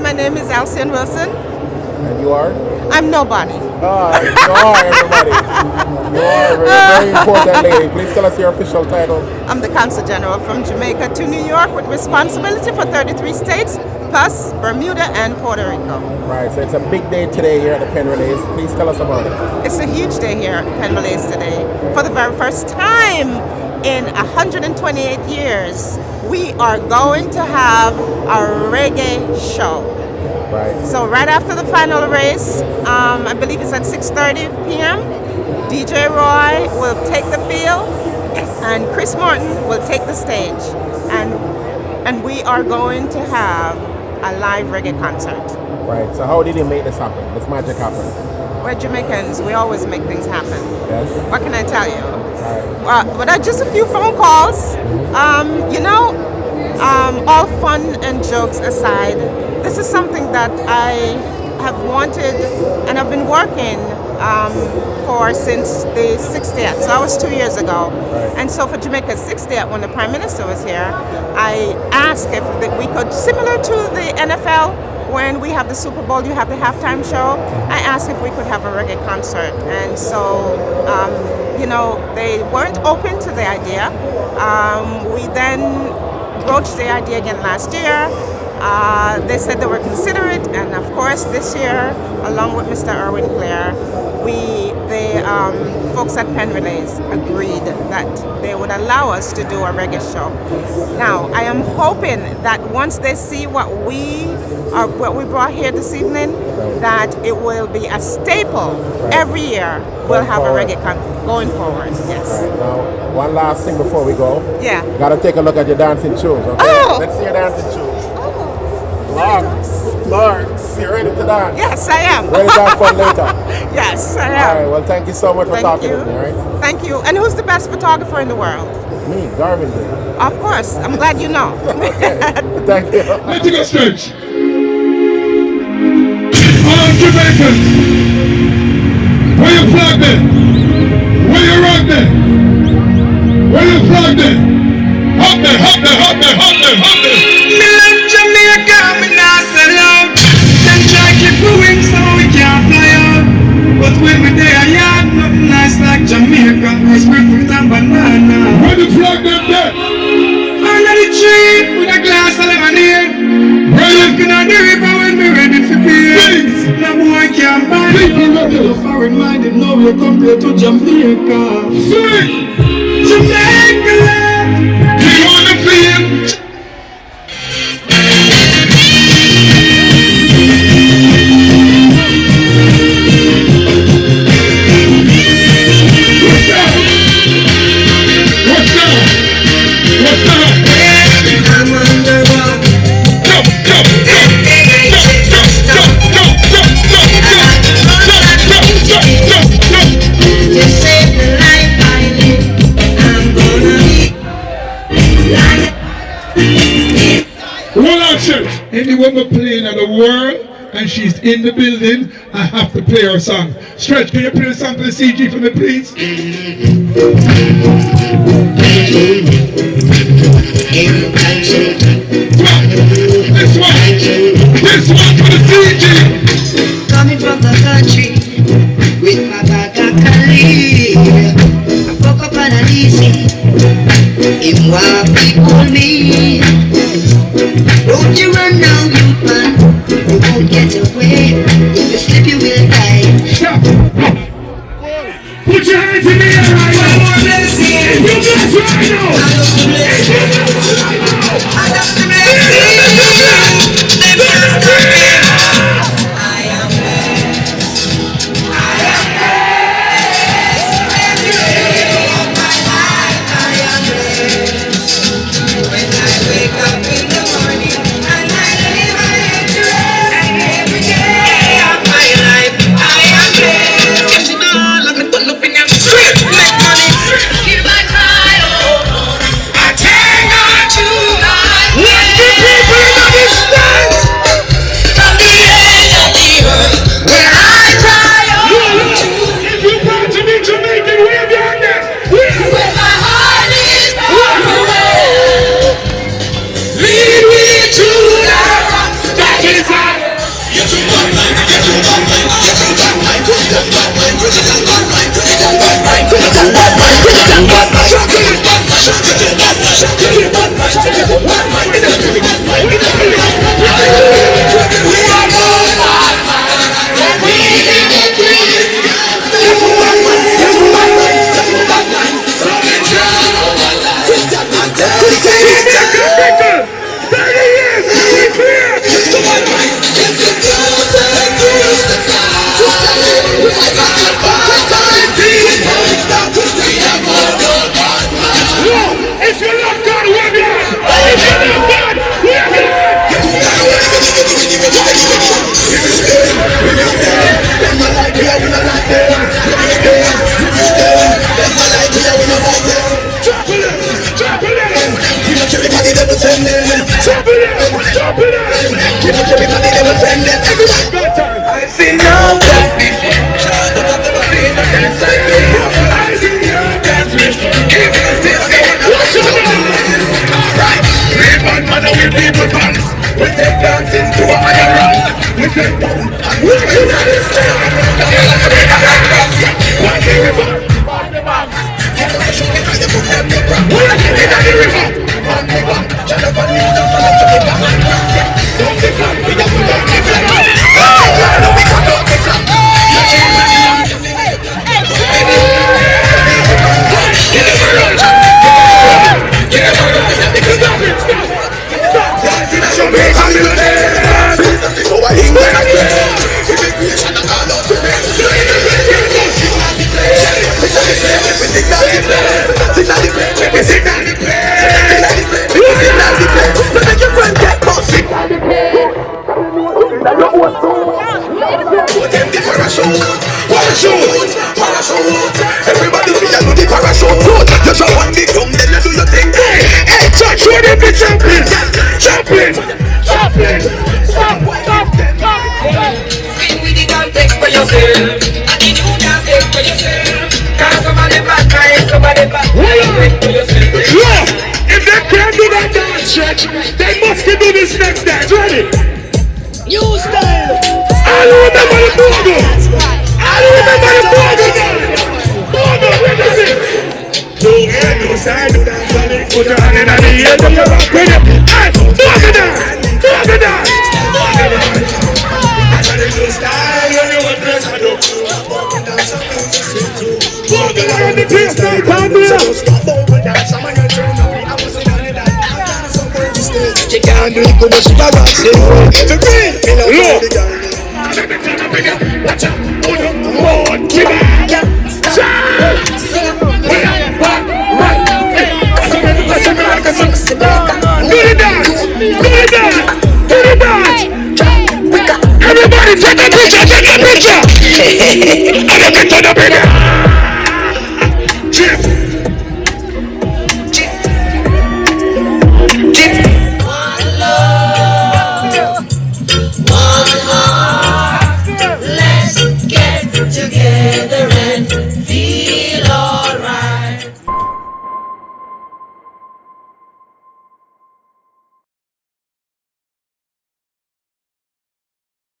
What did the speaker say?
my name is Alsion Wilson. And you are? I'm nobody. You are, everybody. You are a very important lady. Please tell us your official title. I'm the Consul General from Jamaica to New York with responsibility for 33 states, plus Bermuda and Puerto Rico. Right, so it's a big day today here at the Penn Relays. Please tell us about it. It's a huge day here at Penn Relays today. For the very first time in 128 years, we are going to have a reggae show. Right. So right after the final race, I believe it's at 6:30 p.m., DJ Roy will take the field and Chris Martin will take the stage. And we are going to have a live reggae concert. Right, so how did you make this happen, this magic happen? We're Jamaicans, we always make things happen. Yes. What can I tell you? Right. But just a few phone calls. All fun and jokes aside, this is something that I have wanted and I've been working for since the 60th. So that was 2 years ago. Right. And so for Jamaica's 60th, when the Prime Minister was here, I asked if we could, similar to the NFL, when we have the Super Bowl, you have the halftime show, I asked if we could have a reggae concert. And so, they weren't open to the idea. We then broached the idea again last year. They said they were considerate, and of course this year, along with Mr. Erwin Clare, the folks at Penn Relays agreed that they would allow us to do a reggae show. Now, I am hoping that once they see what we brought here this evening, that it will be a staple every year. We'll have a reggae going forward. Yes. Right, now, one last thing before we go. Yeah. You gotta take a look at your dancing shoes. Okay? Oh. Let's see your dancing shoes. Larks, you ready to dance? Yes, I am. Ready to have fun later? Yes, I am. All right, well, thank you so much for talking to me, all right? Thank you. And who's the best photographer in the world? Me, Garvin. Of course. I'm glad you know. Okay. Thank you. Let's go stretch. All Jamaicans, where you flag there? Where you rock there? Where you flag there? Hop there, hop there, hop there, hop there, hop there. Me love Jamaica, me not sell out. Them try keep moving so we can't fly out. But when we there, I had nothing nice like Jamaica. Ice cream, fruit and banana. Where the flag them there? Under the tree with a glass of lemonade. Looking at the river when me ready for beer. No boy can't buy it. The foreign minded know you compared to Jamaica. Jamaica land. Do you wanna feel? Anyone we're playing at the world and she's in the building, I have to play her song. Stretch, can you play a song for the CG for me, please? This one for the CG. Coming from the country with my bag of Cali. I woke up on a easy. In what people me. Don't you run now, you man. You won't get away. If you slip, you will die. Stop. Put your hands in the air right now. If you bless right now. I love the blessing. I love the blessing. They can't stop me. I am blessed. I am blessed. Every day of my life I am blessed. When I wake up in the morning and I lay my head to rest, every day of my life I am blessed. See my heart like a ton of in your street. Make money, give my cry, oh. I thank God to God. I've seen no dance before. I've seen no dance before. Alright, we bad man and we people dance. We take dancing to a higher rank. We take down and we take down. One day we back. Everybody feel you do the parachute. You just want the drum, then you do your thing. Hey, touch, what if it's jumping? Jumping, jumping. Stop. Skin with the gun, take for yourself. And the new dance, take for yourself. Cause somebody back, somebody back. Take for yourself. Yeah, if they can't do that dance, stretch, they must do this next dance. Ready? New style. I remember the Bogo. I remember the Bogo now. Bogo, where is it? Don't get no side to dance on it. Put your hand in the air, do your rock with it. Hey, Bogo dance. Bogo dance. Bogo dance. I got a new style, you want dress I do. Bogo dance on the place, now come here. Bogo dance, I'm gonna turn up the opposite on it. She can't do it, but she can't dance it. For real, me don't know the girl. Watch out, put up more, give it. Do the dance, do the dance, do the dance. Everybody take a picture, take a picture. And look into the picture. Chip. One love, one heart. Let's get together.